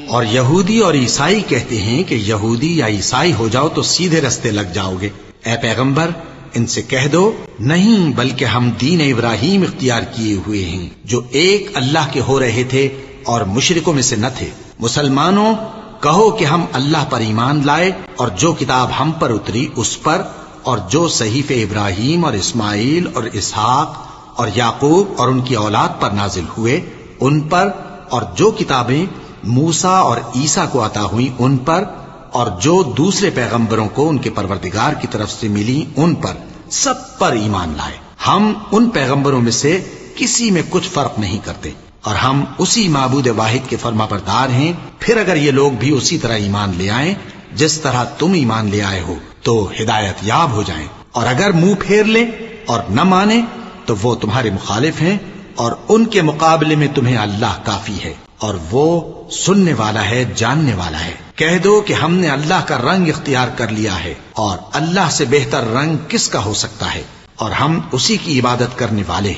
اور یہودی اور عیسائی کہتے ہیں کہ یہودی یا عیسائی ہو جاؤ تو سیدھے رستے لگ جاؤ گے۔ اے پیغمبر ان سے کہہ دو نہیں، بلکہ ہم دین ابراہیم اختیار کیے ہوئے ہیں جو ایک اللہ کے ہو رہے تھے اور مشرکوں میں سے نہ تھے۔ مسلمانوں کہو کہ ہم اللہ پر ایمان لائے اور جو کتاب ہم پر اتری اس پر، اور جو صحیفے ابراہیم اور اسماعیل اور اسحاق اور یعقوب اور ان کی اولاد پر نازل ہوئے ان پر، اور جو کتابیں موسیٰ اور عیسیٰ کو عطا ہوئیں ان پر، اور جو دوسرے پیغمبروں کو ان کے پروردگار کی طرف سے ملی ان پر، سب پر ایمان لائے۔ ہم ان پیغمبروں میں سے کسی میں کچھ فرق نہیں کرتے، اور ہم اسی معبود واحد کے فرما بردار ہیں۔ پھر اگر یہ لوگ بھی اسی طرح ایمان لے آئیں جس طرح تم ایمان لے آئے ہو تو ہدایت یاب ہو جائیں، اور اگر منہ پھیر لیں اور نہ مانیں تو وہ تمہارے مخالف ہیں، اور ان کے مقابلے میں تمہیں اللہ کافی ہے، اور وہ سننے والا ہے، جاننے والا ہے۔ کہہ دو کہ ہم نے اللہ کا رنگ اختیار کر لیا ہے، اور اللہ سے بہتر رنگ کس کا ہو سکتا ہے، اور ہم اسی کی عبادت کرنے والے ہیں۔